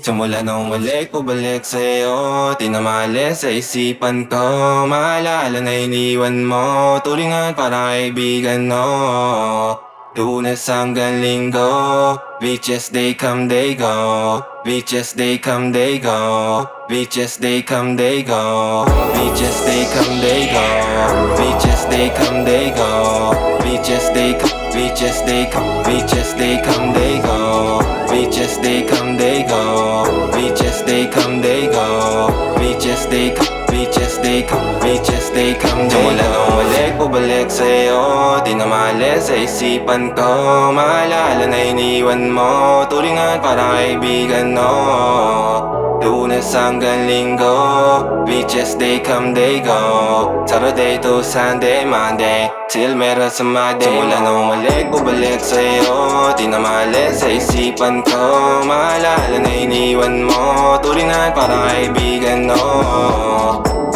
Simula nung umalik, pabalik sa'yo, di na maalis sa isipan ko. Maalala na iniwan mo, tulingan parang kaibigan mo. Lunes hanggang Linggo, beaches they come they go, beaches they come they go, beaches they come they go, beaches they come they go, beaches they come they go, beaches they come, beaches they come, beaches they come they go, beaches they come they go, beaches they come they go, beaches they come, beaches they come, beaches they come they go. Mula nung balik, pabalik sa'yo, di na maalis sa isipan ko. Maalala na iniwan mo, tulingan parang kaibigan mo. Lunes hanggang Linggo, beaches they come they go, Saturday to Sunday, Monday, till meron sa Monday. Simula nung umalik, bubalik sa'yo, di na maalis sa isipan ko. Maalala na iniwan mo, tulingan parang kaibigan mo.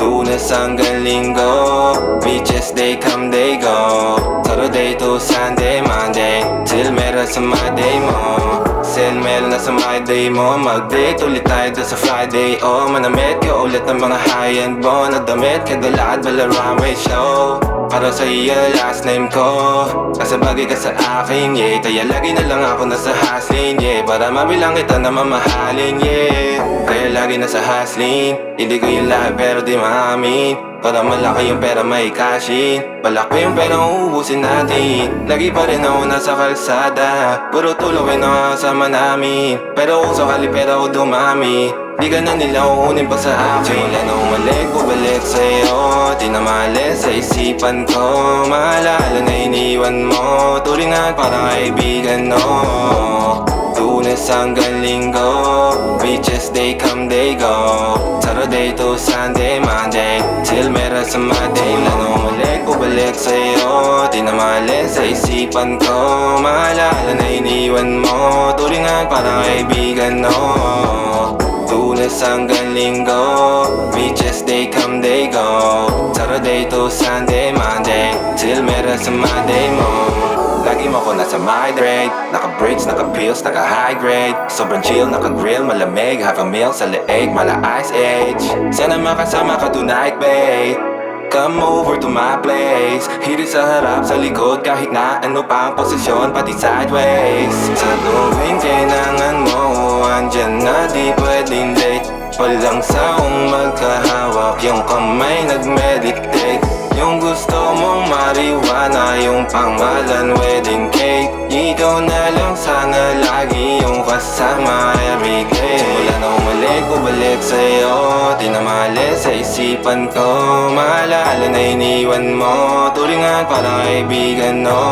Lunes hanggang Linggo, beaches they come they go, Saturday to Sunday, Monday, till meron sa Monday mo. Sale meron na sa my day mo, mag-date ulit tayo doon sa Friday. Oh, manamit ka ulit ng mga high-end mo na damit, kadalad bala runway show. Para sa iyo last name ko, kasi bagay ka sa akin, yeah. Kaya lagi na lang ako nasa hustling, yeah. Para mabilang kita na mamahalin, yeah. Kaya lagi nasa hustling, hindi ko yung lahat pero di maamin. Para malaki yung pera may cashin, balak ko yung pera uubusin natin. Lagi pa rin ako nasa kalsada, puro tulawin ang kasama namin. Pero kung sakali pera ko dumami, di ka na nila uunin pa sa akin. Simula nung umalik, bubalik sa'yo, di na maalis sa isipan ko. Maalala na iniwan mo, tulingan parang kaibigan mo. Lunes hanggang Linggo, beaches they come they go, Saturday to Sunday, Monday, till meron sa Monday. Simula nung umalik, bubalik sa'yo, di na maalis sa isipan ko. Maalala na iniwan mo, tulingan parang kaibigan mo. Lunes hanggang Linggo, beaches they come they go, Saturday to Sunday, Monday, till meron sa Monday mo. Lagi mo ko nasa my grade, naka-breaks, naka-pills, naka-high grade. Sobrang chill, naka-grill, malamig, have a meal sa leeg, mala ice age. Sana makasama ka tonight, babe. Come over to my place, hirit sa harap, sa likod, kahit na ano pa ang posisyon, pati sideways. Sa tuwing kailangan mo, andyan na di pwedeng late. Walang saong magkahawak, yung kamay nag-meditate. Yung gusto mong marijuana, yung pangalan wedding cake. Ikaw na lang sana lagi yung kasama everyday. Simula na umalik, bubalik sa'yo, di na maalis sa isipan ko. Maalala na iniwan mo, tulingan parang kaibigan mo.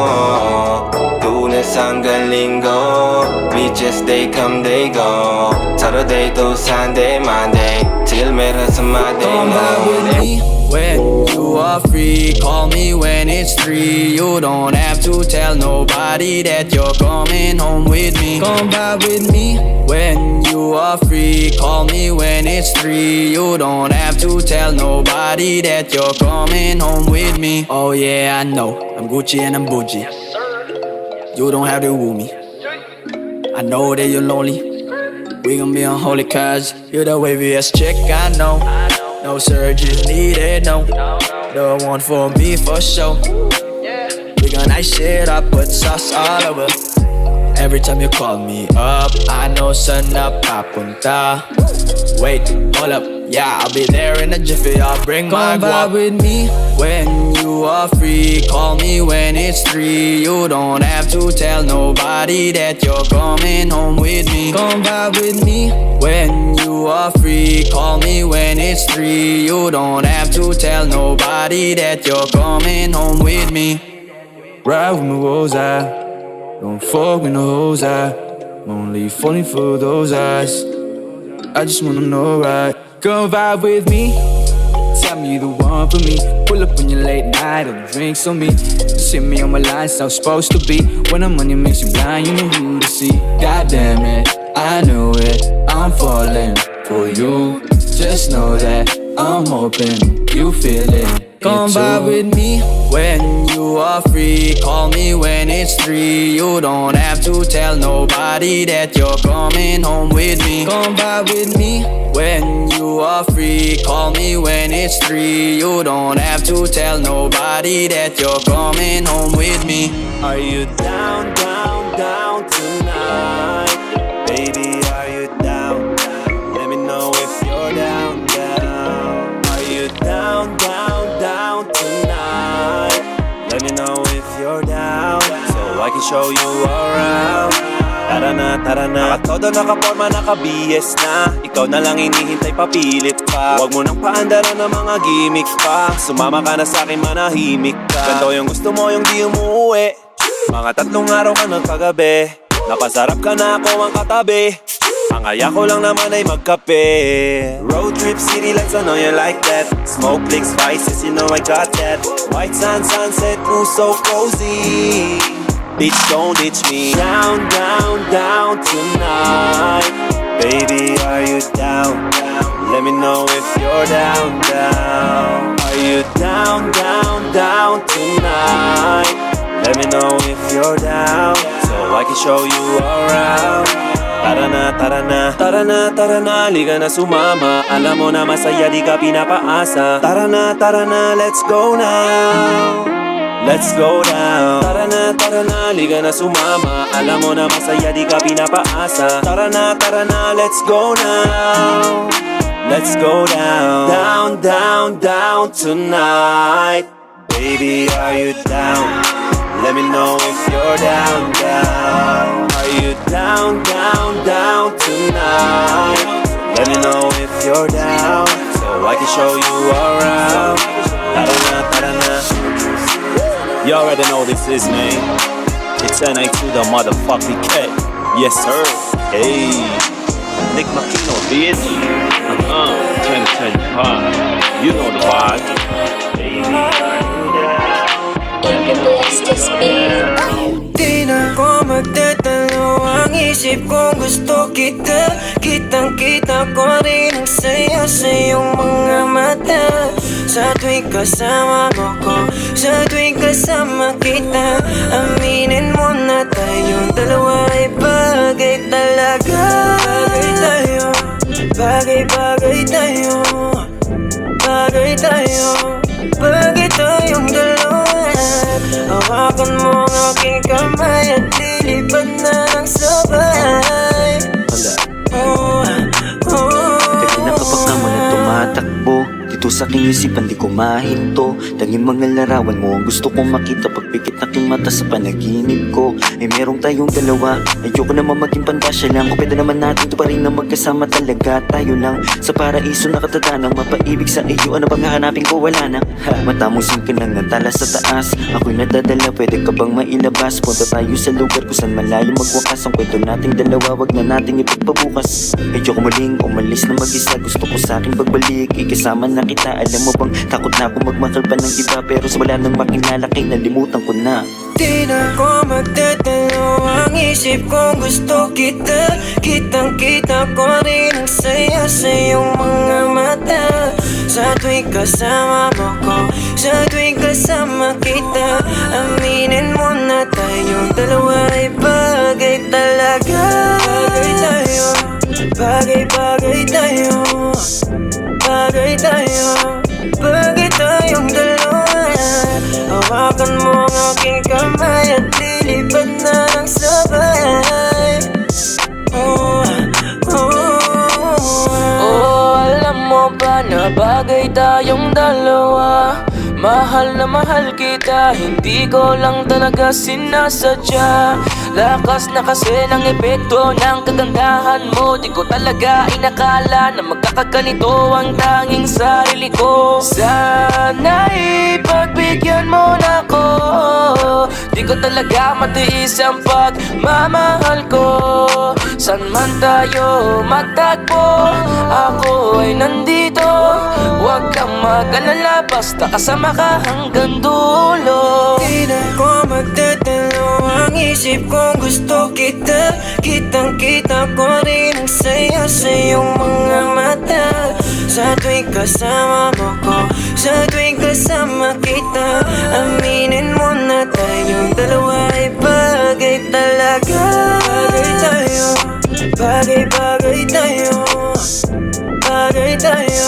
Lunes hanggang Linggo, beaches they come they go, Saturday to Sunday, Monday, till meron sa Monday mo. Come back with me when you are free, call me when it's free. You don't have to tell nobody that you're coming home with me. Come back with me when you are free, call me when it's free. You don't have to tell nobody that you're coming home with me. Oh yeah, I know, I'm Gucci and I'm bougie. You don't have to woo me. I know that you're lonely. We gon' be unholy cause you're the waviest chick I know. No surgery needed, no. The one for me for sure. We gon' ice shit up, put sauce all over. Every time you call me up, I know sun up, papunta. Wait, hold up, yeah, I'll be there in a jiffy, I'll bring my guap. Come vibe with me when you are free, call me when it's free. You don't have to tell nobody that you're coming home with me. Come vibe with me when you are free, call me when it's free. You don't have to tell nobody that you're coming home with me. Ride with me, woes don't fuck with no hoes, I'm only falling for those eyes. I just wanna know, right? Come vibe with me, tell me you the one for me. Pull up on your late night, all the drinks on me. Just hit me on my line, so I'm supposed to be. When the money makes you blind, you know who to see. God damn it, I knew it, I'm falling for you. Just know that I'm hoping you feel it. Come It's vibe you. with me when you are free. Call me when it's 3. You don't have to tell nobody that you're coming home with me. Come vibe with me when you are free. Call me when it's 3. You don't have to tell nobody that you're coming home with me. Are you down, down, down tonight? Baby, are you down? Let me know if you're down, down. Are you down, down, down tonight? Let me know if you're down, so I can show you around. Tara na, tara na. Nakatodo, nakaporma, naka-BS na. Ikaw na lang hinihintay, papilit pa. Huwag mo nang paandaran ng mga gimmicks pa. Sumama ka na sa'kin, manahimik ka. Ganto yung gusto mo, yung di umuwi. Mga 3 araw ka ng kagabi. Napasarap ka na ako ang katabi. Ang kaya ko lang naman ay magkape. Road trip, city lights, I know you like that. Smoke, licks, spices, you know I got that. White sand, sunset, ooh, so cozy. Bitch, don't ditch me. Down, down, down tonight. Baby, are you down? Let me know if you're down, down. Are you down, down, down tonight? Let me know if you're down, so I can show you around. Tara na, tara na. Tara na, tara na, liga na sumama. Alam mo na masaya, di ka pinapaasa. Tara na, let's go now. Let's go down. Tara na, liga na sumama. Alam mo na masaya, di ka pinapaasa. Tara na, let's go now. Let's go down. Down, down, down tonight. Baby, are you down? Let me know if you're down, down. Are you down, down, down tonight? Let me know if you're down, so I can show you around. Tara na, tara na. You already know this is, man. It's NA to the motherfucking K. Yes, sir. Hey, Nick Makino, bitch. 10-10-5. You know the vibe. Baby, are you down? If you bless this beat. Di na ko magtatalo. Ang isip kong gusto kita. Kitang-kita ko rin ang saya sa iyong mga mata. Sa tuwing kasama mo ko, sa tuwing kasama kita, aminin mo na tayong dalawa ay bagay talaga. Bagay tayo, bagay-bagay tayo. Bagay tayo, bagay tayong dalawa. Hawakan mo ang aking kamay at lilipad na ng sabay. Oh, Kanina kapag naman na tumatakbo dito sa aking isipan di ko mahinto. Tanging mga larawan mo ang gusto kong makita. Pagpikit na aking mata sa panaginip ko ay merong tayong dalawa. Ayoko naman maging pantasya lang. Kung pwede naman natin to pa rin na magkasama talaga. Tayo lang sa paraiso nakatadanang mapaibig sa iyo. Ano bang hahanapin ko? Wala na. Mata mong singkin lang ng tala sa taas. Ako'y nadadala, pwede ka bang mailabas? Punta tayo sa lugar kung saan malayo magwakas. Ang kwento nating dalawa, wag na nating ipagpabukas. Ayoko muling umalis na mag-isa. Gusto ko sa akin pagbalik, ikasama na kita. Alam mo bang takot na ako magmakal pa ng iba. Pero sa wala nang makinalaki, nalimutan ko na. di na ko magtatalo. Ang isip kong gusto kita. Kitang-kita ko rin ang saya sa iyong mga mata. Sa tuwing kasama mo ko, sa tuwing kasama kita, aminin mo na tayong dalawa ay bagay talaga. Bagay tayo, bagay-bagay tayo. Bagay tayo, bagay tayong dalawa. Hawakan mo ang aking kamay at lilipad na ng sabay. Oh, Alam mo ba na bagay tayong dalawa? Mahal na mahal kita, hindi ko lang talaga sinasadya. Lakas na kasi ng epekto ng kagandahan mo. Di ko talaga inakala na magkakaganito ang tanging sarili ko. Sana'y pagbigyan mo na ko. Di ko talaga matiis ang pagmamahal ko. San man tayo magtagpo, ako ay nandito. Huwag kang mag-alala, basta kasama ka hanggang dulo. di na ko magtatalo. Ang isip kong gusto kita. Kitang-kita ko rin ang saya sa iyong mga mata. mata. Sa tuwing kasama mo ko, sa tuwing kasama kita, aminin mo na tayong dalawa ay bagay talaga. Bagay tayo, bagay tayo, bagay tayo,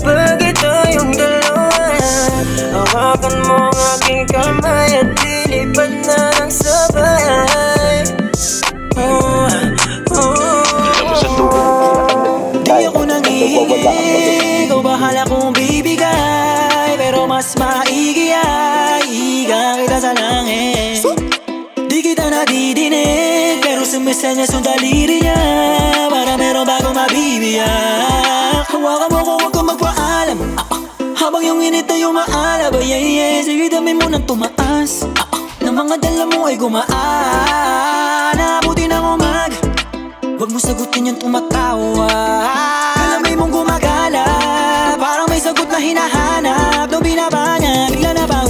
bagay tayong dalawa. Hawakan mo ang aking kamay at lilipad na ng sabay. Di ako nangihingi, ikaw bahala kong bibigay, pero mas maigi ay higa kita sa langit. Di kita nadidinig, pero sumisenyas yung daliri niya, para meron bagong mabibiyak. Hawakan mo kung huwag kang magpaalam, habang yung init ay umaalab. Sige dami mo nang tumaas, na mga dala mo ay gumaan. Abuti ng umaga, huwag mo sagutin yung tumatawa. Kalamay mong gumagala, parang may sagot na hinahanap. Nung binaba niya, bigla na ba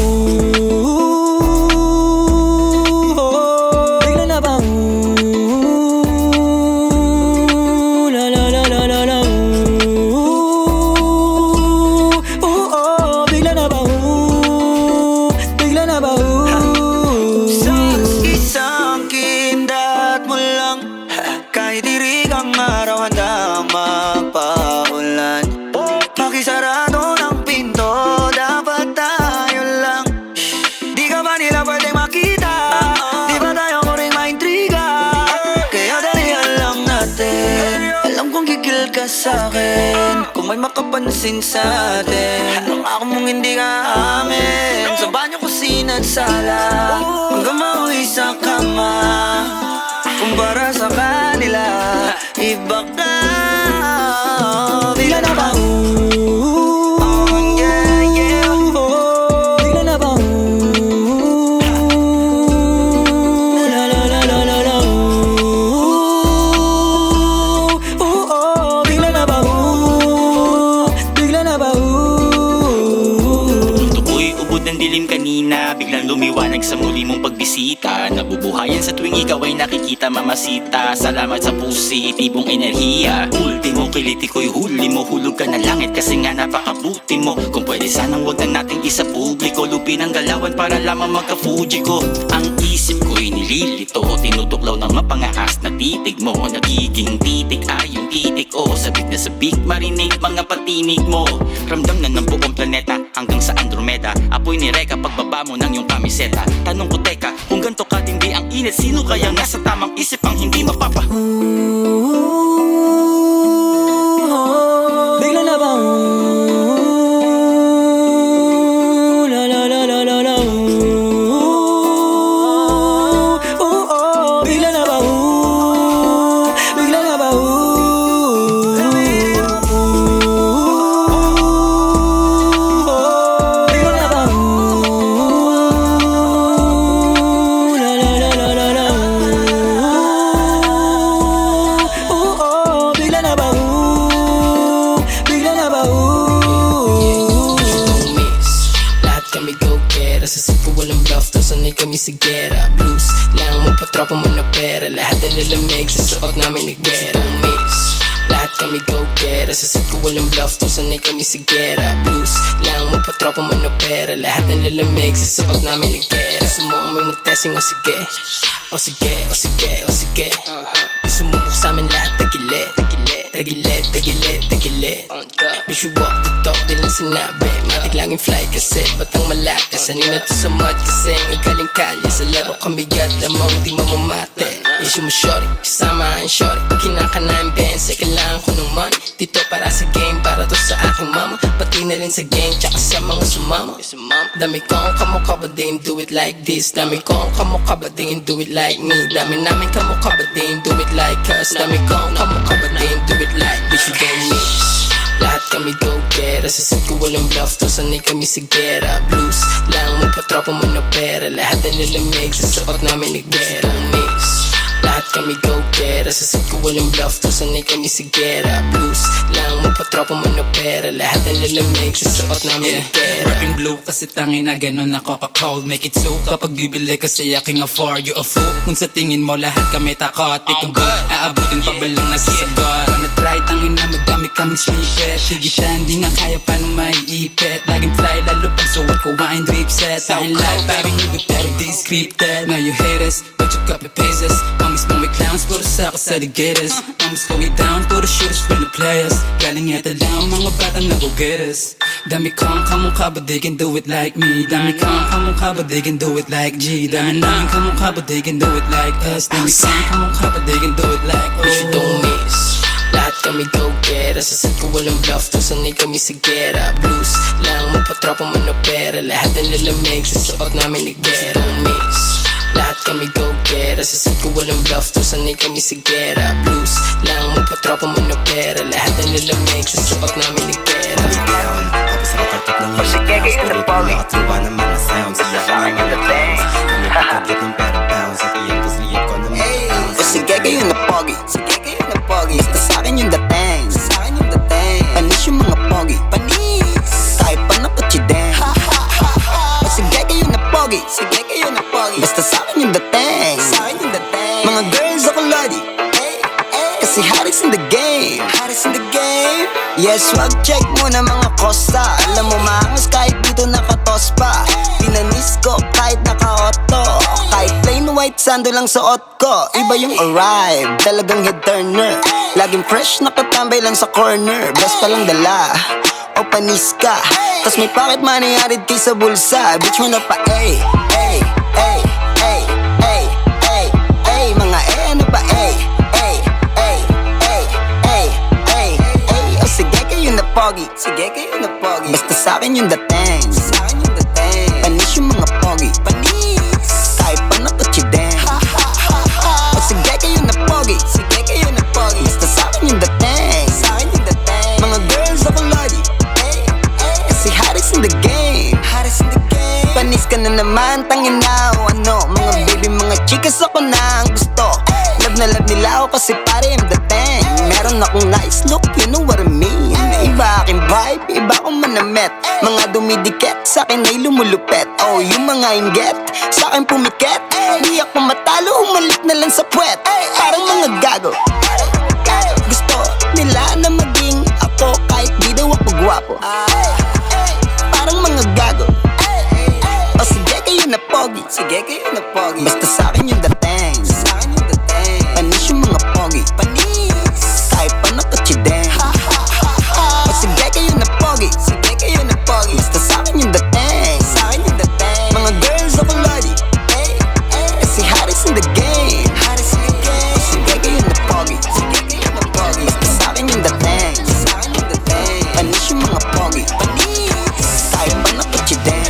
bigla na ba la la la la la la bigla na ba bigla na ba sa isang kindat mo lang, kahit dirig ang araw handang magpaulan. Pakisarado ng pinto, dapat tayo lang. Di ka ba nila pwede makita? Di ba tayo ko rin maintriga? Kaya dalihan lang natin. Alam kong gigil ka sa'kin kung may makapansin sa'tin. Ako mong hindi ka amin, sa banyo, kusina at sala, hanggang mauwi sa kama. Kumpara sa kanila, iba ka. Bigla na ba yeah, yeah. Bigla na ba la la la la la la bigla na ba bigla na ba Tukoy ubod ng dilim kanina, biglang lumiwanag sa muli mong pagbisita. Nabubuhayan sa tuwing ikaw ay nakikita, mamasita. Salamat sa positibong enerhiya. Ultimo kiliti ko'y huli mo, hulog ka na langit kasi nga napakabuti mo. Kung pwede sanang wag na nating isa publiko, lupin ang galawan para lamang magka-Fuji ko. Ang isip ko'y nililito, tinutuklaw ng mapangaas na titig mo. Nagiging titik ay yung titik o sabik na sabik, marinate mga patinig mo. Ramdam na ng buong planeta hanggang sa Andromeda. Apoy ni Reka pagbaba mo ng iyong kamiseta. Tanong ko teka, kung ganito katindi ang init, sino kaya nasa tamang isip ang hindi mapapa? Bigla na ba la la la la la la bigla na ba bigla na ba bigla na ba la la la la la la bigla na ba bigla na ba lahat kami go-gera, sa sipo walang bluff, to sanay kami sigera. Blues lang mo, patropa mo na pera, lahat na nilamig sa suot namin nagwera. Miss, lahat kami go-gera, sa sipo walang bluff, to sanay kami sigera. Blues lang mo, patropa mo na pera, lahat na nilamig sa suot namin nagwera. Gusto mo kami mag-testing, o sige, o sige, o sige, o sige. Gusto mo buksamin lahat, tagilid, tagilid, tagilid, tagilid. Bitch, you walk the talk, di lang sinabi. Matik lang yung fly kasi ba't ang malate? Sanay na to sa mud kasi may galing-kalye. Sa laro kami gat lamang, di mamamate. Issue mo shorty, kasama ang shorty. Kinakanayan bense, kailangan ko ng money. Dito para sa game, para to sa aking mama. Pati na rin sa gang, tsaka sa mga sumama. Dami kong kamukha ba din do it like this? Dami kong kamukha ba din do it like me? Dami namin kamukha ba din do it like us? Dami kong kamukha ba din do it like bitch, you don't miss. Lahat kami go-gera, sa siko walang bluff, to sanay kami sigera. Blues lang mo, patropa mo na pera, lahat na nilamig sa suot namin nagwera. Miss, lahat kami go-gera, sa siko walang bluff, to sanay kami sigera. Blues lang mo, patropa mo na pera, lahat na nilamig sa suot namin nagwera. Rapping blue kasi tangin na ganun ako ka-cold. Make it so kapag bibili kasi I can afford you a fool. Kung sa tingin mo lahat kami takot, ikaw ba aabutin pa ba lang nagsasagot? Wanna try tangin na magdami kami sleepet Higitan, di nga kaya pa nang maiipit Laging fly, lalo pag suot ko wine drip set Tayong live, parang ibig pero di scripted Now you hate us, but you copy paste us Mamis mo may clowns, puro sa ako sa digetas Mamis go way down, puro shooters for the players Galing yata lang, mga batang nag-go-getters Dami kong kamukha, but they can do it like me Dami kong kamukha, but they can do it like G Dami namin kamukha, but they can do it like us Dami kong kamukha, but they can do it like But you don't miss Lahat kami go-getter Sa set ko walang bluff To sanay kami sa gera Blues lang Mapatropa mo na pera Lahat ng lalamig Sa suot namin ni gera Don't miss Lahat kami go-getter Sa set ko walang bluff To sanay kami sa gera Blues lang Mapatropa mo na pera Lahat ng lalamig Sa suot namin ni gera Tapos nakakat ng house Pero nakatuwa ng mga sounds Iyakan ng mga clowns Kami pagkagit ng pera pounds At iyan tas liyak ko ng mga pounds O sige kayo na pogi, sige kayo na pogi Basta sa'kin yung dating, sa'kin yung dating Panis yung mga pogi, panis Kahit pa napatsideng O sige kayo na pogi, sige kayo na pogi Basta sa'kin yung dating, sa'kin yung dating Mga girls ako lodi, kasi Harris in the game, Harris in the game Yes, wag check muna mga kosta Alam mo maangas kahit dito nakatos pa Pinanis ko kahit naka-auto Kahit plain white sando lang suot ko Iba yung arrive, talagang head turner Laging fresh nakatambay lang sa corner Best pa lang dala, o panis ka Tas may pocket money arid kay sa bulsa Bitch mo na pa, ay, ay, ay, ay, ay, ay, ay Mga ano pa, ay, ay, ay, ay, ay, ay, ay O sige kayo na pogi, sige kayo na pogi Basta sa'kin yung dating, sa'kin yung dating Panis yung mga pogi, panis Kahit pa napatsideng O sige kayo na pogi, sige kayo na pogi Basta sa'kin yung dating, sa'kin yung dating Mga girls ako lodi, kasi Harris in the game, Harris in the game Panis ka na naman, tangin na o ano Mga baby, mga chicas ako na ang gusto Love na love nila ako kasi pare I'm the thing Meron akong nice look, you know what I mean Iba aking vibe, iba akong manamet Mga dumidikit, sa'kin ay lumulupet Oh, yung mga inget, sa'kin pumiket Di ako matalo, umalik na lang sa puwet Parang mga gago Gusto nila na maging ako kahit di daw ako gwapo Parang mga gago O sige kayo na pogi, sige kayo na pogi Basta sa'kin yung dating, sa'kin yung dating Panis yung mga pogi, panis Kahit pa napatsideng O sige kayo na pogi, sige kayo na pogi Basta sa'kin yung dating, sa'kin yung dating Mga girls ako lodi, kasi Harris in the game, Harris in the game O sige kayo na pogi, sige kayo na pogi Basta sa'kin yung dating, sa'kin yung dating Panis yung mga pogi, panis Kahit pa napatsideng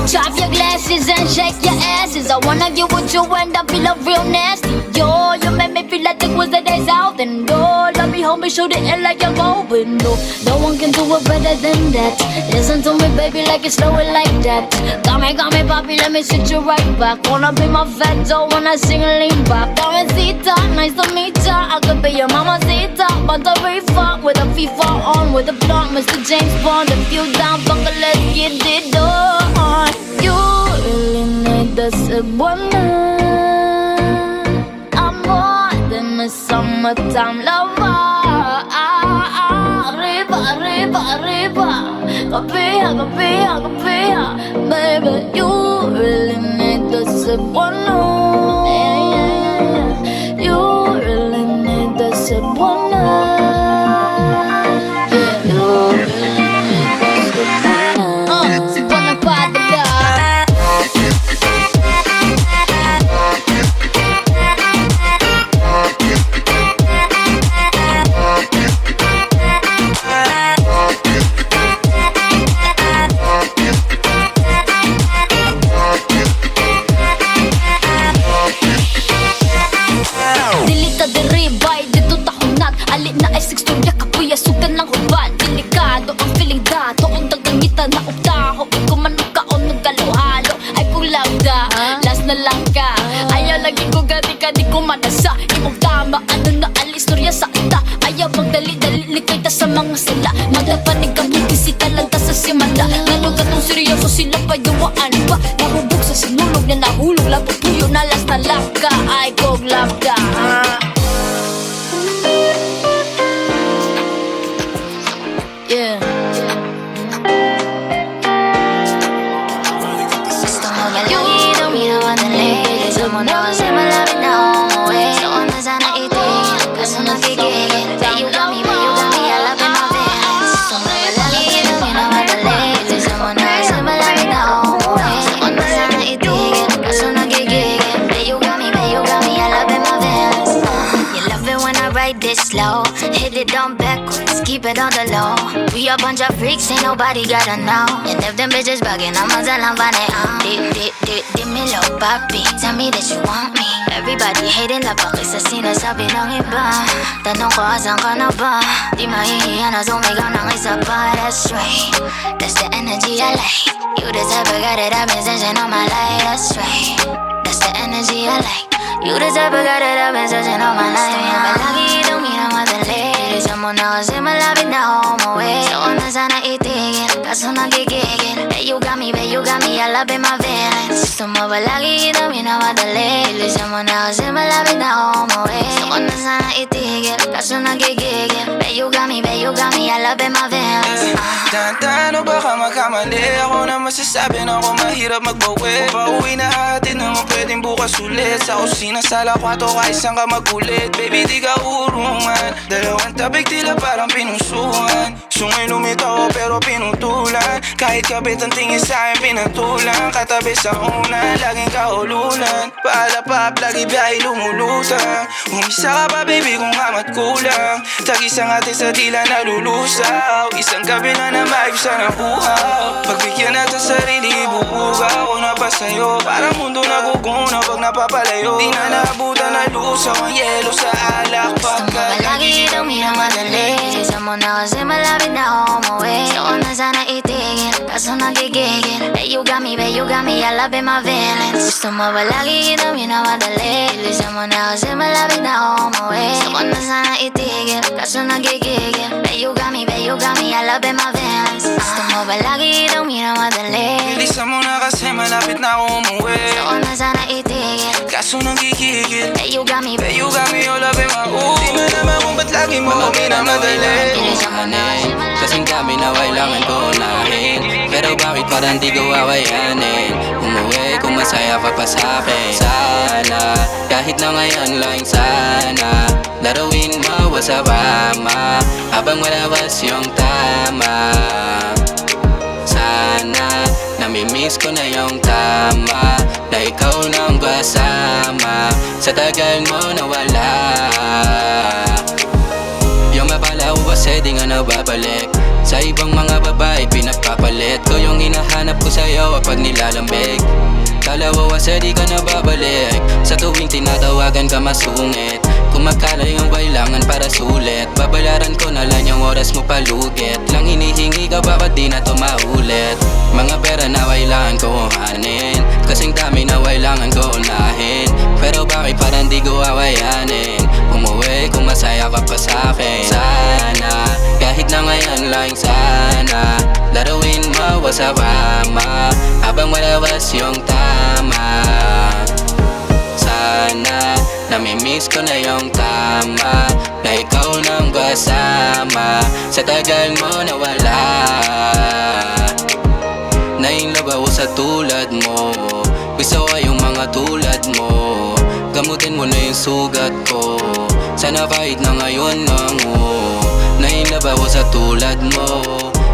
Drop your glasses and shake your asses. I wanna get with you and I feel real nasty. Yo, you make me feel like it was the days out. And yo, let me hold me, shoot it in like you're going. No one can do it better than that. Listen to me, baby, like it's slow it like that. Got me, papi, let me sit you right back. Wanna be my fat dough when I sing a lean back. Mamacita, nice to meet ya. I could be your mamacita, but the reefer with a FIFA on, with a blunt, Mr. James Bond. If you down, fuck it, let's get it on. You really need the Cebuana. I'm more than a summertime lover. Arriba, arriba, arriba. Kapia, kapia, kapia. Baby, you really need the Cebuana. Yeah, yeah, yeah. You really need the Cebuana. Yeah, you really need the Cebuana. Cebuana pa the guy. Dilita de ribay, dito tahunat Alit na ay sigsturya, kapuya, sugan lang huban Delikado ang feeling dato Ang dagangita na uptaho Ikaw man magkaon, nagkaluhalo Ay pulang da, last na lang ka Ayaw lagi ko gati ka, di ko manasa Imong tama, ano na alistorya sa ita Ayaw magdali-dali, likay ta sa mga sila Madapanig ka, bisita lang ta sa simanda Ngano gatong seryoso sila pa yuwaan pa Nahubog sa sinulog na nahulog lang Puyo na last na lang ka, ay kog lang ka when I ride this slow. Hit it on backwards, keep it on the low. We a bunch of freaks, ain't nobody gotta know. And if them bitches bugging, I'ma tell them find it on. Di me low, papi, tell me that you want me. Everybody hating la baki sa sinasabi ng iba. Tanong ko, asan ka na ba? Di mahihiya na sumigaw ng isa pa. That's right, that's the energy I like. You the type of guy that I've been searching all my life. That's right, that's the energy I like. You the type of guy that I've been searching all my life. Palagi itong minamadali. Bilisan mo na kasi malapit na ako umuwi. Gusto ko na sana itigil, kaso nagigigil. Hey, you got me, I love it, my feelings. Gusto mo palagi itong minamadali. Bilisan mo na kasi malapit na ako umuwi. Gusto ko na sana itigil, kaso nagigigil. Hey, you got me, I love it, my feelings. Dahan-dahan o baka magkamali. Ako na masasabi na ako mahirap magbawi. Pauwi na atin naman pwedeng bukas ulit. Sa kusina sa lakwato kahit saan ka magulit. Baby di ka urungan, dalawang tabig tila parang pinusuan. Sungay lumitaw pero pinutulan. Kahit kapit ang tingin sa'kin pinatulan. Katabi sa unan, laging kahulunan. Paalapap, lagi biyahe lumulutang. Umisa ka pa baby kung amat kulang. Tag-isang atin sa tila nalulusaw. Isang gabi na maibsan ang buhaw. Pagbigyan natin sarili, bubuga ako na pa sa'yo. Parang mundo naguguna pag napapalayo. Di na naabutan na lusaw ang yelo sa alak. Gusto mo palagi itong minamadali. Bilisan mo na kasi malapit na ako umuwi. Gusto ko na sana itigil, kaso nagigigil. Hey, you got me, I love it, my feelings. Gusto mo palagi itong minamadali. Bilisan mo na kasi malapit na ako umuwi. Gusto ko na sana itigil, kaso nagigigil. Hey, you got me, I love it, my feelings. Gusto mo palagi itong minamadali. Bilisan mo na kasi malapit na ako umuwi. Gusto ko na sana itigil, kaso nagigigil. hey, you got me, You got me all up in my ooh. Di mo naman kung ba't lagi mo ako minamadali. bilisan mo na kasi Kasing dami na kailangan ko unahin. Pero bakit parang di ko awayanin? Umuwi kung masaya ka pa sa'kin. Sana, kahit na ngayon lang sana laruin mo sa bama habang malawas yung tama. Sana, namimiss ko na yung tama na ikaw nang kasama sa tagal mo nawala. Yung mapala ko kasi di nga nababalik. Sa ibang mga babae pinagpapalit ko yung hinahanap ko sa'yo kapag nilalambig. Dalawa kasi di ka nababalik. Sa tuwing tinatawagan ka masungit. Kumakala yung kailangan para sulit. Babayaran ko na lang yung oras mo palugit. Lang hinihingi ka bakit di na to maulit. Mga pera na kailangan ko kuhanin. Kasing dami na kailangan ko unahin. Pero bakit parang di ko awayanin? Umuwi kung masaya ka pa sa'kin. Sana, kahit na ngayon lang sana laruin mo sa bama habang malawas yung tama. Sana, namimiss ko na yung tama na ikaw nang kasama sa tagal mo nawala. Nainlove ako sa tulad mo. Gusto ko yung mga tulad mo. Gamutin mo na yung sugat ko. Sana kahit na ngayon lang mo. Nainlove ako sa tulad mo.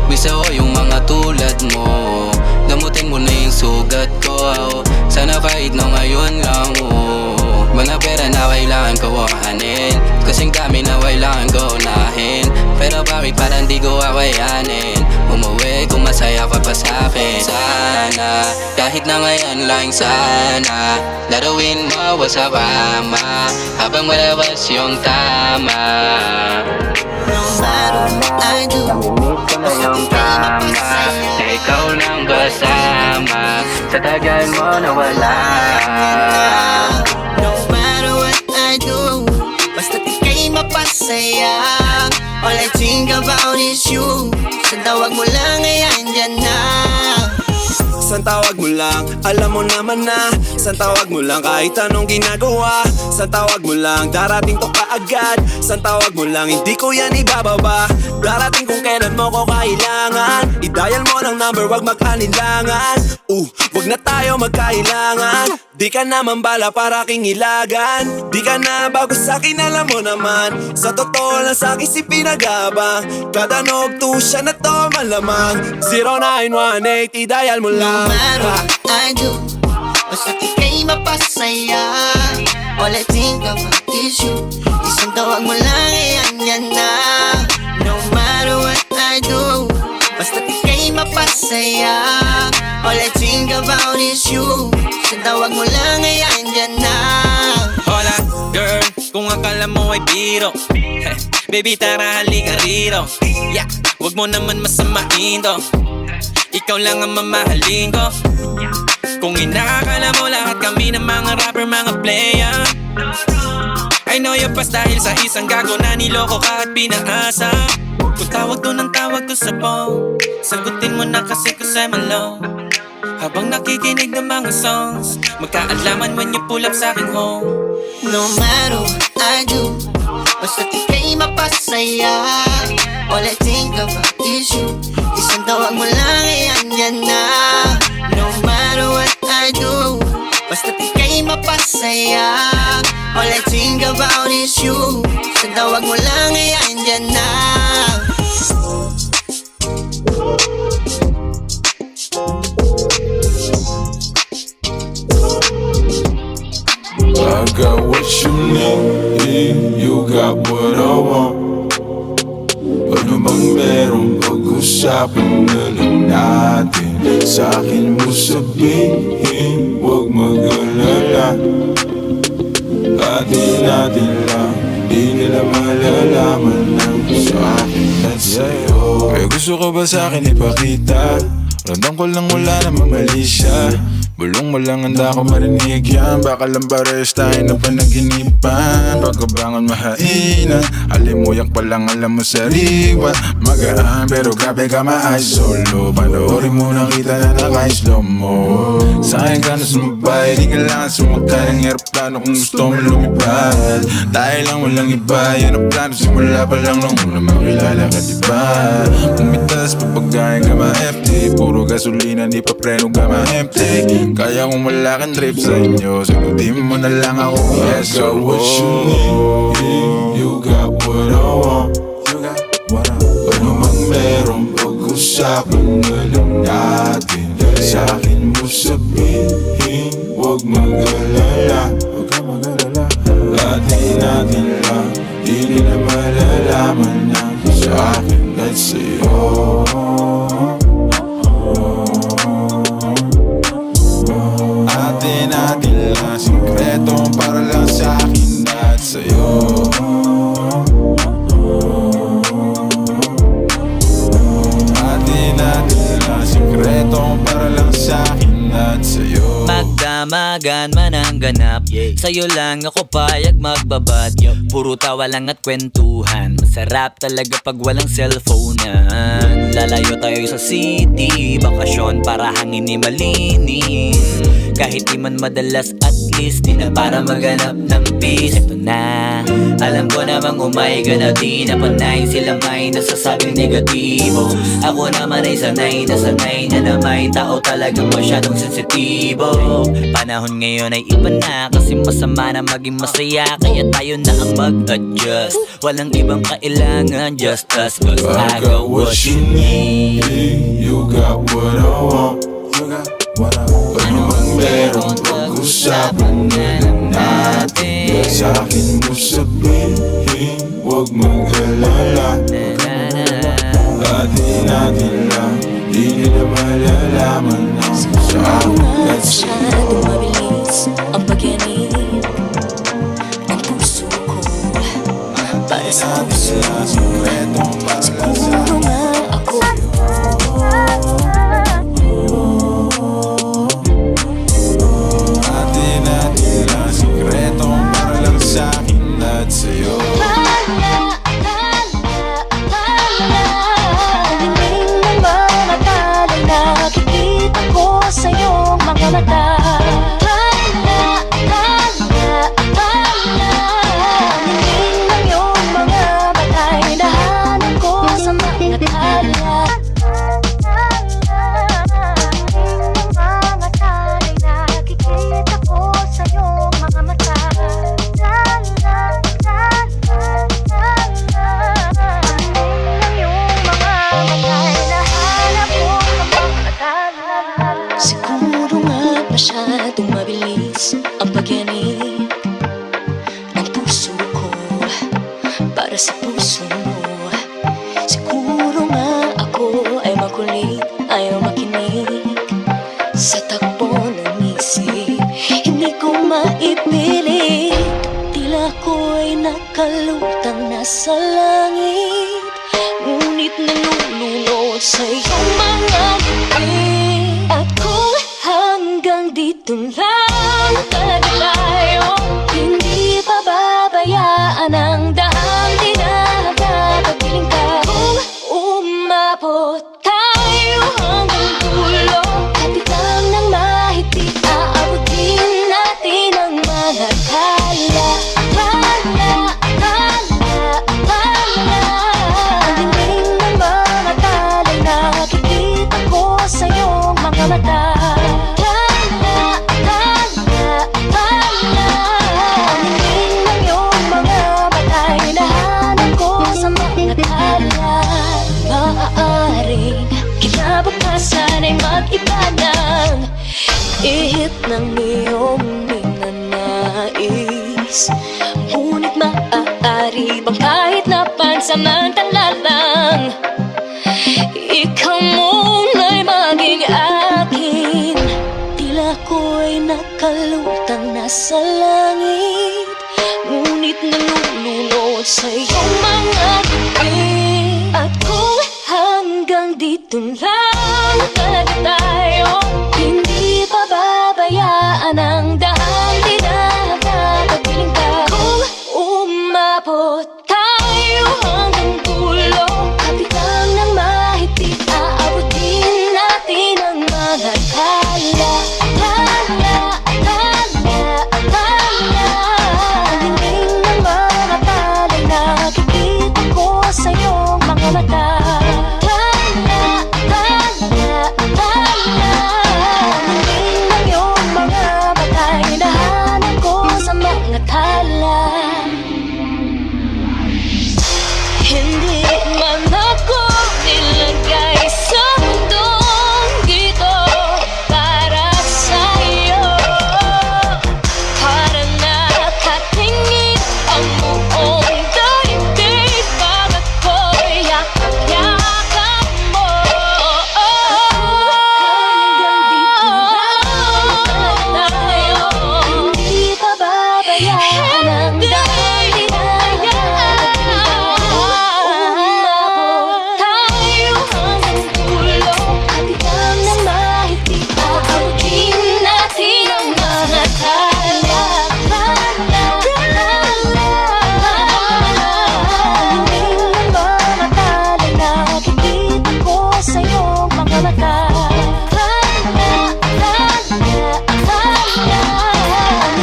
Gusto ko yung mga tulad mo. Gamutin mo na yung sugat ko. Sana kahit na ngayon lang mo. Mga pera na kailangan ko kuhanin. Kasing dami na kailangan ko unahin. Pero bakit parang di ko awayanin? Umuwi kung masaya ka pa sa'kin. Sana, kahit na ngayon lang sana laruin mo sa bama habang malawas yung tama. No matter what I do, namimiss ko na yung tama na ikaw nang kasama sa tagal mo nawala. no matter what I do, basta't ika'y mapasaya. All I think about is you. Sa tawag mo lang ay andyan na. San tawag mo lang, alam mo naman na. San tawag mo lang kahit anong ginagawa. San tawag mo lang, darating to kaagad. San tawag mo lang, hindi ko yan ibababa. Darating kung kailan mo ko kailangan. I-dial mo ng number, wag mag-anilangan. Wag na tayo magkailangan. Di ka naman bala para king ilagan. Di ka na bago sa'kin, alam mo naman. Sa totoo lang sa'kin si pinagabang. Kada nog to siya na to malamang. 0918, i-dial mo lang. No matter what I do, basta't ika'y mapasaya. All I think about is you. Isang tawag mo lang ay andyan na. No matter what I do, basta't ika'y mapasaya. All I think about is you. Isang tawag mo lang ay andyan na. Hola girl, kung akala mo ay biro baby tara halika rito. Yeah, wag mo naman masamain to. Ikaw lang ang mamahalin ko. Kung inaakala mo lahat kami ng mga rapper, mga player, I know you're pass dahil sa isang gago na niloko ka at pinaasa. Kung tawag doon ang tawag to sa phone, sagutin mo na kasi cause I'm alone. Habang nakikinig ng mga songs, magkaalaman when you pull up sa aking home. No matter what I do, basta't ika'y mapasaya. All I think about is you. Isang tawag mo lang ay andyan na. No matter what I do, basta't ika'y mapasaya. All I think about is you. Isang tawag mo lang ay andyan na. I got what you need, you got what I want. Ano bang meron pag-usapan na lang natin? Sa'kin mo sabihin, huwag mag-alala. Atin natin lang, di nila malalaman ang sa'kin at sa'yo. May gusto ka ba sa'kin ipakita? Randang ko lang wala namang mali siya. Bulong mo lang handa ko marinig yan. Baka lang pares tayo na panaginipan. Pagkabangon mahainan, alimuyak pa lang alam mo sariwa. Magaan pero grabe ka ma-eyes solo. Panoorin mo nakita na naka-slow mo. Sa'kin ka na sumabay, di kailangan sumakay ng aeroplano kung gusto mo lumipad. Dahil lang walang iba, yan ang plano simula pa lang nung una makilala ka diba. Pumitas pa pagkain ka ma-FT, puro gasolina di pa preno ka ma-empty. Kaya kung wala kang trip sa inyo, sagutin mo na lang ako. Yes, I got what you need, you got what I want. Ano mang merong pag-usapan na lang natin. Sa'kin mo sabihin, huwag mag-alala. Atin natin lang, di nila malalaman na sa'kin at sa'yo. Atin lang, sikreto para lang sa'kin at sa'yo. Atin lang, sikreto para lang sa'kin at sa'yo. Magdamagan man ang ganap, sa'yo lang ako payag magbabad. Puro tawa lang at kwentuhan, masarap talaga pag walang cellphonean. Lalayo tayo sa city, bakasyon para hangin ni malinis. Kahit di man madalas at least di na para maghanap ng peace. Ito na, alam ko namang umayga na di na panay. Sila may nasasabing negatibo, ako naman ay sanay na may tao talagang masyadong sensitibo. Panahon ngayon ay iba na, kasi masama na maging masaya. Kaya tayo na ang mag-adjust, walang ibang kailangan, just us. Cause I got what you need, you got what I want. Ano mang merong pag-usapan na lang natin. Sa'kin mo sabihin, huwag mag-alala. Atin natin lang, di nila malalaman ang sa'kin at sa'yo. Masyadong mabilis ang pag-inip ng puso ko para sa puso mo. Siguro nga ako Atin lang, sikreto para lang sa'kin at sa'yo. Dingding ng mga tala, nakikita ko sa iyong mga mata. Dingding ng iyong mga batay, dahanan ko sa mga tala. para sa puso mo. Siguro nga ako ay makulit, ayaw makinig sa takbo ng isip. Hindi ko maipilit, tila ko ay nakalutang nasa langit, ngunit nalulunod sa iyong mga ngiti. At kung hanggang dito lang talaga tayo, hindi pababayaan ang daang dinadadapiling ka. Kung umabot tayo hanggang dulo, kapit lang ng mahigpit, aabutin natin ang mga tala. Ang dingding ng mga tala'y nakikita ko sa iyong mga mata. Ang dingding ng iyong mga mata'y hinahanap ko sa mga tala. Maaaring kinabukasan ay mag-iba ng ihip ng iyong ninanais, ngunit maaari bang kahit na pansamantala lang, ikaw muna'y maging akin. Tila ko'y nakalutang nasa langit, ngunit nalulunod sa iyong mga ngiti. At kung hanggang dito lang talaga tayo, hindi pababayaan ang daang dinadadapiling ka. Kung umabot tayo hanggang dulo, kapit lang ng mahigpit, aabutin natin ang mga tala. Ang dingding ng mga tala'y nakikita ko sa iyong mga mata. Ang dingding ng iyong mga mata'y hinahanap ko sa mga tala. Hindi man ako nilagay sa mundong ito para sa'yo, para nakatingin ang buong daigdig pag ako'y yakap-yakap mo. Hanggang dito lang tayo, hindi pababayaan ang daang dinadadapiling ka. Umabot tayo hanggang dulo, kapit lang ng mahigpit, aabutin natin ang mga tala. Ang dingding ng mga tala'y nakikita ko sa iyong mga mata. Ang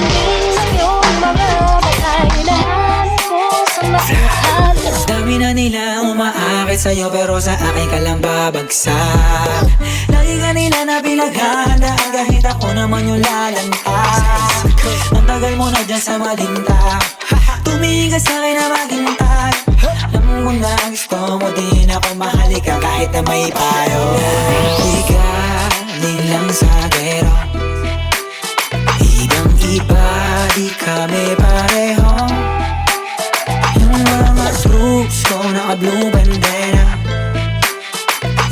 dingding ng iyong mga mata'y hinahanap ko sa mga tala. Dami na nila umaakit sa'yo pero sa akin ka lang babagsak. Lagi ka nila na pinaghahandaan kahit ako naman yung lalantad. Ang tagal mo na dyan sa malinta, tumingin ka sa'kin na maghintay. Alam mo na gusto mo din ako mahalika kahit na may payo. Di galing lang sa gero, ibang iba di kami pareho. Yung mga troops ko naka-blue bandera,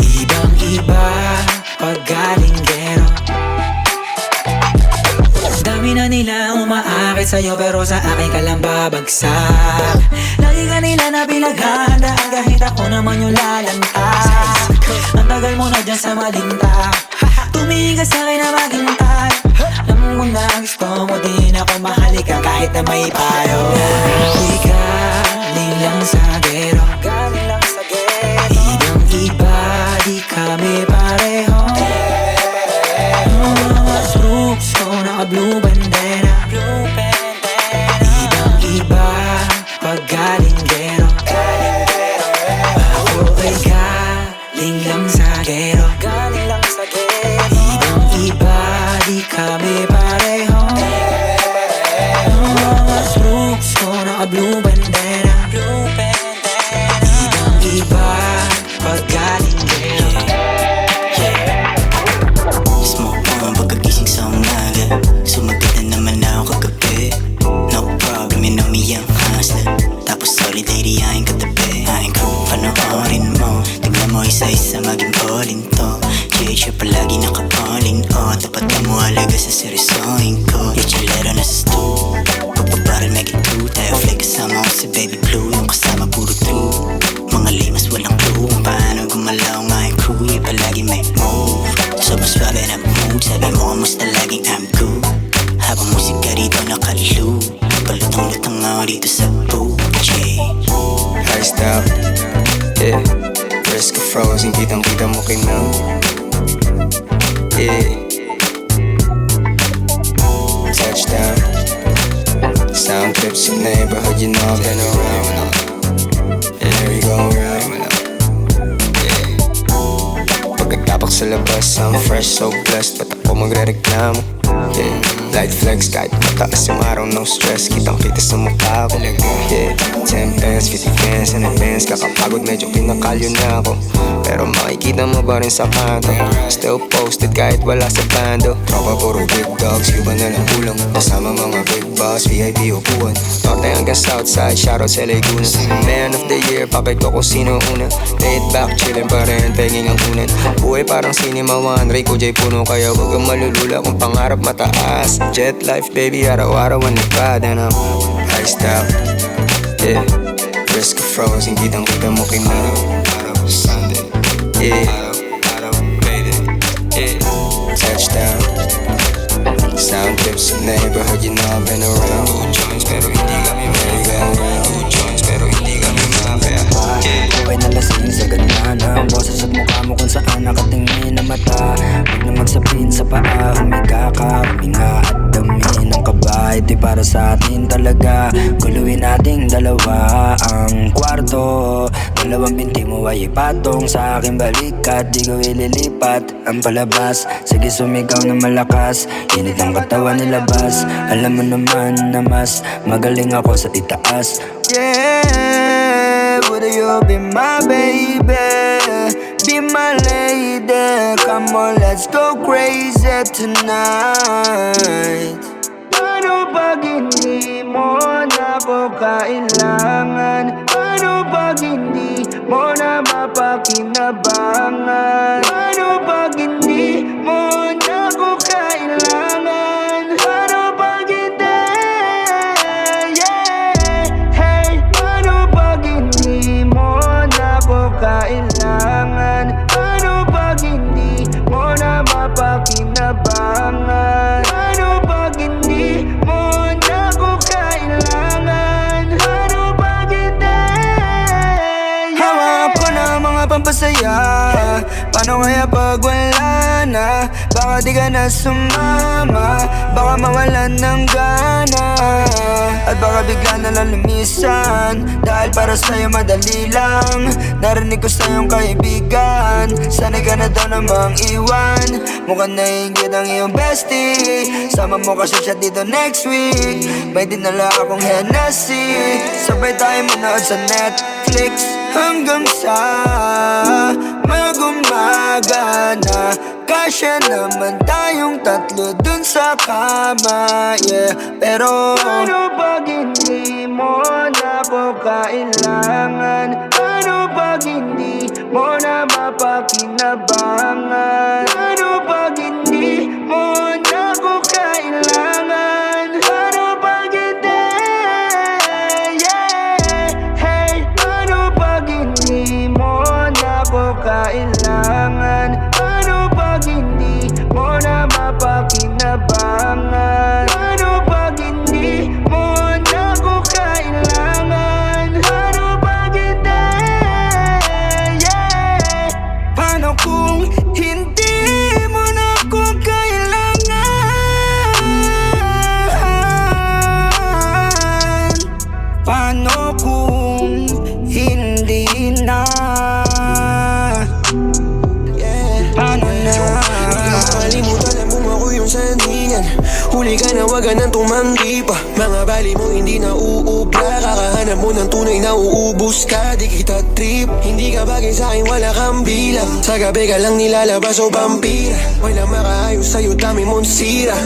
ibang iba pag galing gero. Dami na nila umaakit sa'yo pero sa akin ka lang babagsak. Lagi ka nila na pinaghahandaan kahit ako naman yung lalantad. Ang tagal mo na dyan sa malinta, tumingin ka sa'kin na maghintay. Alam mo na gusto mo din ako mahalika kahit na may payo. Di galing lang sa gero, ibang iba di kami pareho. Yung mga troops ko naka-blue bandera, ibang iba pag galing gero. Ako ay galing lang sa gero, ibang iba di kami pareho. Yung mga troops ko naka-blue bandera, ibang iba pag galing gero. Smoke on pagkagising sa umaga, sumagot na naman ako kagabi. No problem, you know me, I'm hustler. Tapos solid lady aking katabi, aking crew, panoorin mo. Tignan mo isa-isa maging all in to. GH palagi naka-all-in, oh. Tapat ka mo alaga sa seryosohin ko. Yung chalero na sa stool, pagpabaril make it true. Tayo flick kasama ko si Baby Blue, yung kasama puro true. Mga limas walang clue kung paano gumalaw ang aking crew. Yung palagi may move, sobrang swag and mood. Sabi mo kamusta laging I'm good. Habang musika rito nakalilu, palutang-lutang ako dito sa booth. Iced out, yeah. Risk of frozen, kitang-kita mo kinang. Yeah. Touchdown, sound trips in neighborhood, you know I've been around. Yeah, here we go around. Yeah. Pagkatapak sa labas, I'm fresh, so blessed. Ba't ako magre-reklamo? Yeah. Light flex, kahit mataas yung araw, no stress. Kitang-kita sa mukha ko. Yeah. 10 pence, 50 pence in advance. Kakapagod, medyo kinakalyo na ako. Pero makikita mo ba rin sa kanto? Still posted kahit wala sa bando. Tropa puro big dogs, Cuban na lang kulang. Kasama mga big boss, VIP upuan. Norte hanggang Southside, shoutout sa Laguna. Man of the year, pakit ko kung sino una. Laid back, chillin' pa rin, penging ang kunan. Buhay parang Cinema One, Rico J. Puno. Kaya wag kang malulula kung pangarap mataas. Jet life baby, araw-araw ang nagpad. And I'm iced out, yeah. Risk of frozen, kitang-kita mo kinang. Sunday, yeah. Yeah. Touchdown, sound trips in neighborhood, you know I've been around. 2 joints pero hindi kami merry-go-round. 2 joints pero hindi kami mafia. Buhay na lasing sa ganda ng boses at mukha mo kung saan nakatingin na mata. Huwag na magsapin sa paa, humiga ka, huminga at dami ng kaba. Ito'y para sa atin talaga, guluhin nating dalawa ang kwarto. Dalawang binti mo ay ipatong sa aking balikat, di ko ililipat ang palabas. Sige sumigaw na malakas, init ang katawan nilabas. Alam mo naman na mas magaling ako sa itaas. Yeah, would you be my baby? Be my lady. Come on, let's go crazy tonight. Paano pag hindi mo na ako kailangan? Paano pag hindi mo na mapakinabangan? Paano pag hindi mo na ako kailangan? Paano pag hindi? Yeah, hey. Paano pag hindi mo na ako kailangan? Paano pag hindi mo na mapakinabangan? Paano pag hindi mo na ako kailangan? Paano pag hindi? Hawak ko na mga pampasaya. Paano kaya pag wala na? Baka di ka na sumama, baka mawalan ng gana. At baka bigla na lang lumisan, dahil para sa'yo madali lang. Narinig ko sa iyong kaibigan, sanay ka na daw namang iwan. Mukhang nahingit ang iyong bestie, sama mo kasi siya dito next week. May dinala akong Hennessy, sabay tayo manood sa Netflix hanggang sa mag-umaga na. Kasya naman tayong tatlo dun sa kama, yeah. Pero paano pag hindi mo na ako kailangan? Paano pag hindi mo na mapakinabangan? Paano pag hindi mo na ako kailangan? Paano pag hindi? Yeah, hey. Paano pag hindi mo na ako kailangan? Paano pag hindi mo na mapakinabangan? Paano pag hindi mo na ako kailangan? Paano pag hindi? Yeah. Paano kung hindi mo na ako kailangan? Paano kung hindi na? Paano na? Kalimutan mo ako yung sandingan. Huli ka na wag ka nang tumanggi pa. Mga bali mo hindi na uubra. Kakahanap mo ng tunay na uubos ka. Di kita trip, hindi ka bagay sa'kin, wala kang bilang. Sa gabi ka lang nilalabas o vampira. Walang makaayos sa'yo, dami mong sira.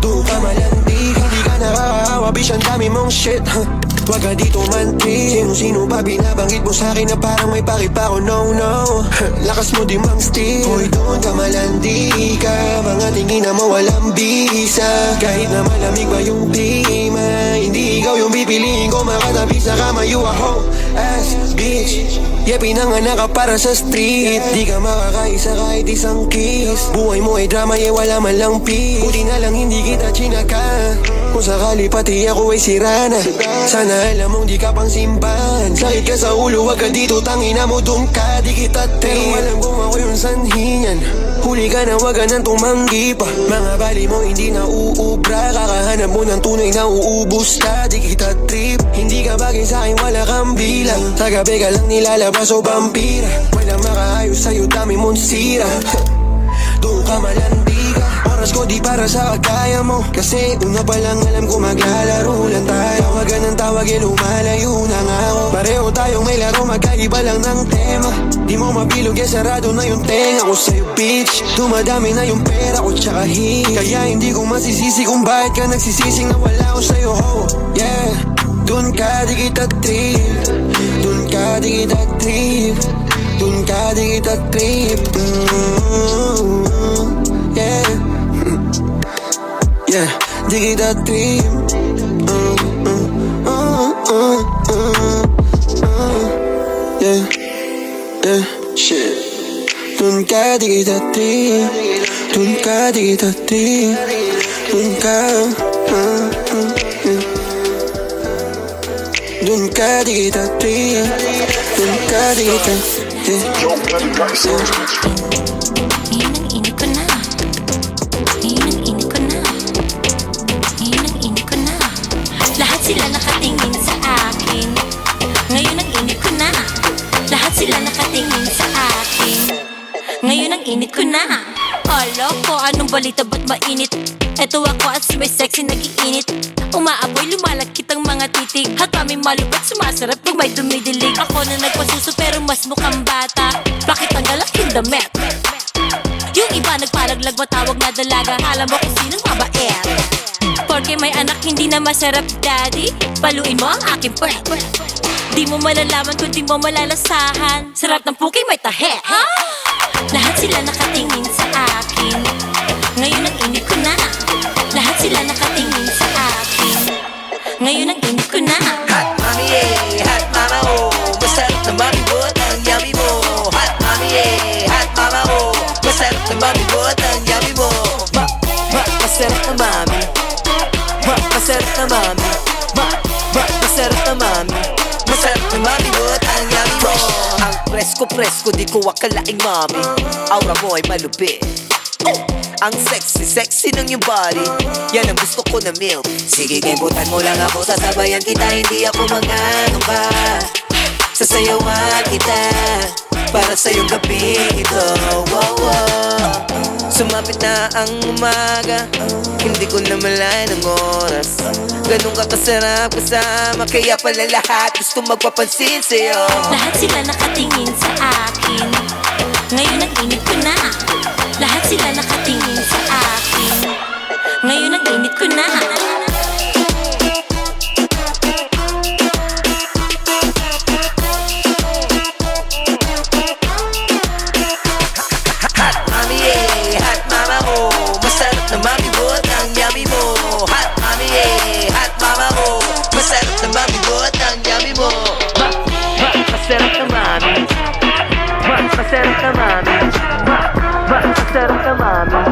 Doon ka malandi, hindi ka nakakahawa, bitch, ang dami mong shit. Wag ka dito mantri. Sino ba binabanggit mo sa'kin na parang may pakipa ko? No, no. Lakas mo di mang steal. Hoy, doon ka malandi ka. Mga tingin na mawalang bisa. Kahit na malamig pa yung klima, hindi ikaw yung pipiliin ko. Makatabi sa kama, you a hoe ass bitch. Yeah, pinanganak ka para sa street. Di ka makakaisa kahit isang kiss. Buhay mo ay drama, yeah, wala man lang peace. Buti na lang hindi kita chinaka. Kung sakali pati ako ay sirana. Sana alam mong di ka pang simbahan. Sakit ka sa ulo, wag ka dito, tangina mo dun ka. Di kita trip. Pero alam kung ako yung sanhi niyan. Huli ka na, wag ka nang tumanggi pa. Mga bali mo hindi na uubra. Kakahanap mo ng tunay na uubos ka. Di kita trip. Hindi ka bagay sa'kin, wala kang bilang. Sa gabi ka lang nilalabas o vampira. Walang makaayos sa'yo, dami mong sira. Doon ka malandi ka. Oras ko di para sa kagaya mo. Kasi una pa lang alam ko maglalaro lang tayo. Tawagan ng tawag, eh lumalayo na nga ako. Pareho tayong may laro, magkaiba lang ng tema. Di mo mabilog, eh sarado na yung tenga ko sa'yo, bitch. Dumadami na yung pera ko tsaka hit. Kaya hindi ko masisisi kung bakit ka nagsisising na wala ko sa'yo, ho. Yeah, dun ka di kita trip. Dun ka di kita trip. Dun ka di kita trip. Yeah. Yeah, di kita trip. Yeah, yeah, shit. Dun ka di kita trip. Dun ka di kita trip. Dun ka, dun ka di kita trip. Dun ka di kita trip. Inang-ini ko na. Inang-ini ko na. Inang-ini ko na. Lahat sila nakatingin sa akin. Ngayon ang init ko na. Lahat sila nakatingin sa akin. Ngayon ang init ko na. Hala ko, anong balita ba't mainit? Eto ako at si may sexy nag-iinit. Umaaboy, lumalagkit ang mga titig. At kami malupit, sumasarap pag may dumidilig. Ako na nagpasuso pero mas mukhang bata. Bakit ang galaking damit? Yung iba nagpalaglag, matawag na dalaga. Alam mo kung sinong mabait. Porque may anak hindi na masarap, daddy. Paluin mo ang aking pwet. Di mo malalaman kung di mo malalasahan. Sarap ng puking may tahe. Lahat sila nakatingin sa akin. Ngayon ang init ko na. Lahat sila nakatingin sa akin. Ngayon ang init ko na. Hot mommy, yeah, hot mama, oh. Masarap na mami bot ang yummy mo. Hot mommy, yeah, hot mama, oh. Masarap na mami bot ang yummy mo. Masarap na mami. Masarap na mami. Masarap na mami. Masarap na mami bot ang yummy mo. Ang presko, di ko akalaing mami. Aura mo ay malupit. Ang sexy ng yung body. Yan ang gusto ko na milk. Sige, kebutan mo lang ako. Sasabayan kita, hindi ako mangano pa. Sasayawan kita para sa'yong gabi ito. Wow, wow. Sumapit na ang umaga. Hindi ko na malayan ang oras. Ganun ka kasarap kasama. Kaya pala lahat gusto magpapansin sa'yo. Lahat sila nakatingin sa akin. Ngayon ang init ko na. Lahat sila nakatingin sa akin. Ngayon ang init ko na. Hot mommy, yeah, hot mama, oh. Masarap na mami bot ang yummy mo. Hot mommy, yeah, hot mama, oh. Masarap na mami bot ang yummy mo. Masarap na mami. Masarap na mami. Masarap na mami.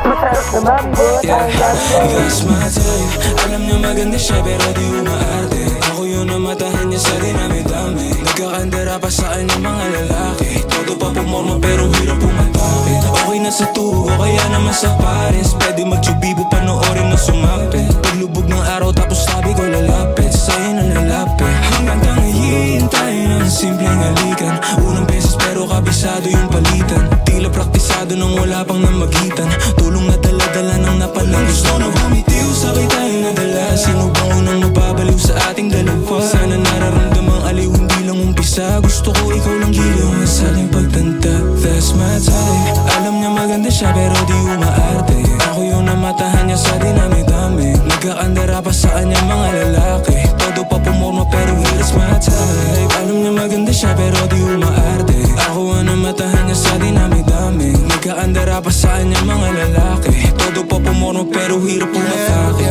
Masarap na mami bot ang yummy mo. That's my type. Alam niya maganda siya pero di umaarte. Ako yun na matahan niya sa dinami-dami. Nagkakandara pa sa kanyang mga lalaki. Todo pa pumorma pero hirap pumatake. Okay na sa tubo kaya naman sa pares. Pwede magtsubibo panoorin na sumapit. Paglubog ng araw tapos sabi ko lalapit. Sa'yo na lalapit. Hanggang tangayin tayo ng simpleng halikan. Unang beses pero kabisado yung palitan. Tila praktisado nang wala pang namagitan. Tulong na dala-dala ng napalang gusto na bumitiw. Sabay tayo nadala. Sino bang unang mapabaliw sa ating dalawa? Sana nararamdamang aliw hindi lang umpisa. Gusto ko ikaw lang giliw sa ating pagtanda. That's my type. Alam niya maganda siya pero di umaarte. Ako yung namatahan niya sa dinami-dami. Nagkakandara pa sa kanyang mga lalaki. Todo pa pumorma pero here's my type. Alam niya maganda siya pero di umaarte. Ako ang namatahan niya sa dinami-dami. Nagkaandara pa sa kanya mga lalaki. Todo pa pumorma pero hirap pumatake.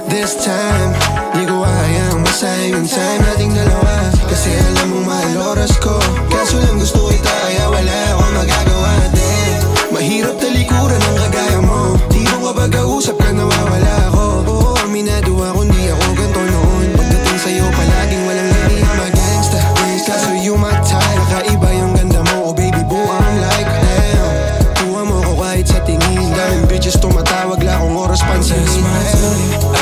This time, di ko hayang masayang yung time nating dalawa. Kasi alam mong mahal oras ko. Kaso lang gusto kita kaya wala akong magagawa din. Mahirap talikuran ang kagaya mo. Di mo kapag kausap ka nawawala ako. Oo, aminado ako, hindi ako ganito noon. Pagdating sa'yo palaging walang lari ang mag-gangsta. Kaso you my type, kakaiba yung ganda mo. Oh baby boo, I'm like damn. Kuha mo ko kahit sa tingin. Daming bitches tumatawag lang kung oras pansinin.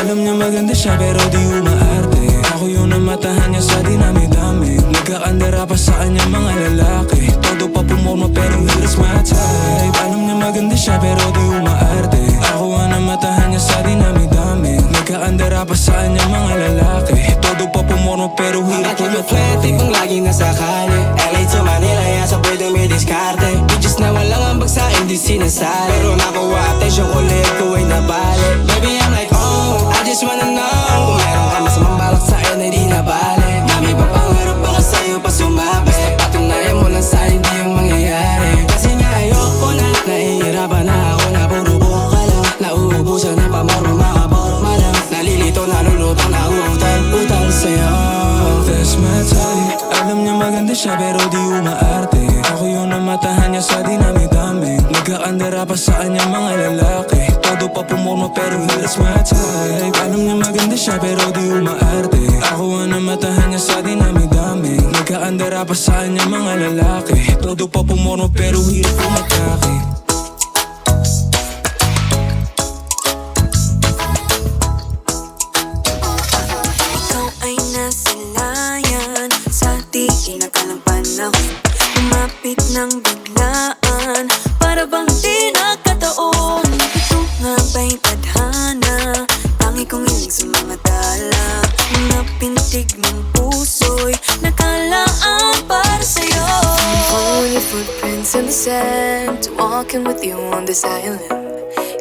Alam niya maganda siya pero di umaarte. Ako yung namatahan niya sa dinami-dami. Nagkakandara pa sa kanya mga lalaki. Todo pa pumorma pero here's my type. Alam niya maganda siya pero di umaarte. Ako ang namatahan niya sa dinami-dami. Nagkakandara pa sa kanya mga lalaki. Todo pa pumorma pero hirap pumatake. Tipong laging nasa kali LA to Manila, yan sa pwedeng may diskarte. Bitches na walang ambag sa hindi sinasali. Pero nakuha atensyon ko ulit ko ay nabali. Baby I'm like oh, I just wanna know. Kung meron ka masamang balak sa akin ay di nabali. Mami papangarap baka sa'yo pa sumabi. Basta patunayan mo lang sa hindi yung mangyayari. Kasi nga ayoko na, nahihirapan na ako na puro buhok ka lang. Nauubusan ng pamorma, mga porma lang. Nalilito, nalulutang, nauutal-utal sa'yo. That's my type. Alam niya maganda siya pero di umaarte. Ako yung namatahan niya sa dinami-dami. Nagkakandara pa sa kanya mga lalaki. Todo pa pumorma pero here's my type. Alam niya maganda siya pero di umaarte. Ako ang namatahan niya sa dinami-dami. Nagkakandara pa sa kanya mga lalaki. Todo pa pumorma pero hirap pumatake. Ikaw ay nasilayan sa di inakalang panahon. Lumapit ng biglaan para bang di nakataon. Ito nga ba'y tadhana? Tangi kong hiling sa mga tala. Mga pintig ng puso'y nakalaan para sa'yo. I'm following your footprints in the sand, walking with you on this island.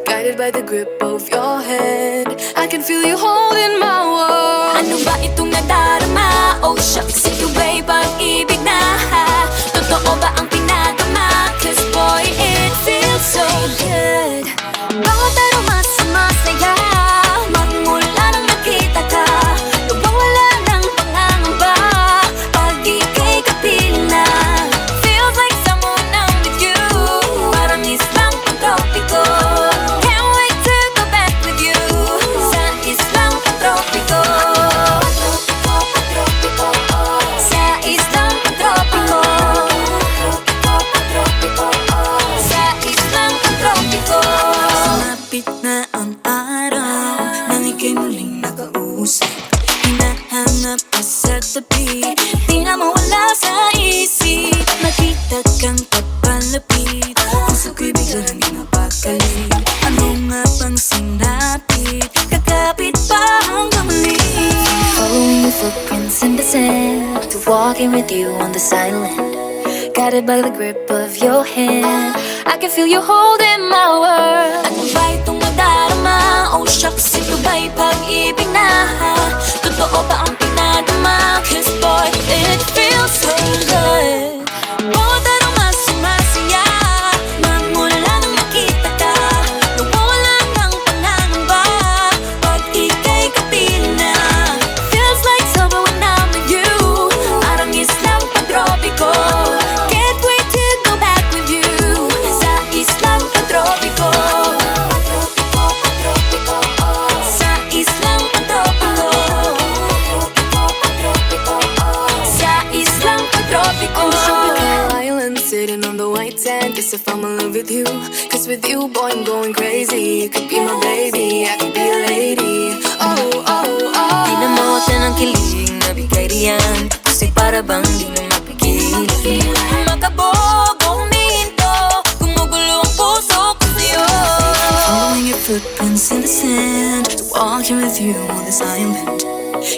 Guided by the grip of your hand, I can feel you holding my world. Ano ba itong nadarama? Oh shucks, ito ba'y pag-ibig na? Totoo ba ang pinagama? Cause boy, it feels so good. Bawat aroma sumasaya, magmula nang nakita ka. Nawawala ng pangangamba pag ika'y kapiling na. Feels like someone I'm with you, parang islang pantropiko. Can't wait to go back with you sa islang pantropiko. Sa islang pantropiko. Sa islang pantropiko. Sumapit na ang araw nang ika'y muling nakausap. Hinahanap ka sa tabi, di na mawala sa isip. Makita kang papalapit, puso ko'y bigla nang di mapakali. Ano nga bang sinapit, kakapit pa hanggang muli. Following your footprints in the sand, to walking with you on this island. Guided by the grip of your hand, I can feel you holding my world. Ano ba itong nadarama? Oh shucks, ito ba'y pag-ibig na? Totoo ba ang pinadama? Cause boy, it feels so good. Bawat aroma sumasaya, magmula nang nakita ka. Nawawala ng pangangamba pag ika'y kapiling na. Feels like summer when I'm with you, parang islang pantropiko. Can't wait to go back with you sa islang pantropiko. Sa islang pantropiko. Sa islang pantropiko. Tropical island sitting on the white sand. Guess if I'm in love with you, cause with you boy I'm going crazy. You could be my baby, I could be a lady. Oh, oh, oh. Pinamotan ng kilig na bigay riyan, kasi para bang di na mapigilan. Makabog o huminto, gumugulo ang puso ko sa'yo. Following your footprints in the sand, walking with you on this island.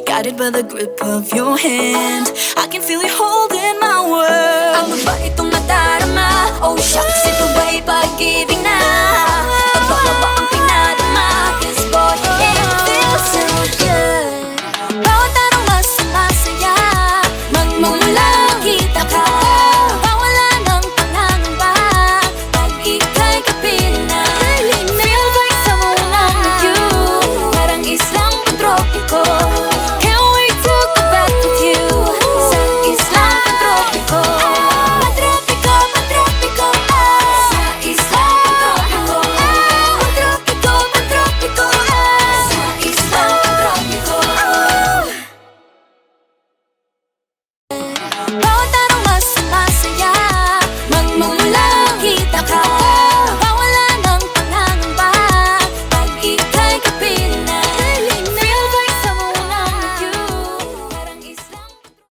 Guided by the grip of your hand, I can feel you holding my world. Ano ba itong nadarama? Oh shucks, ito ba'y pag-ibig na? Totoo ba ang pinadama? Cause boy, it feels so good. Bawat aroma Bawat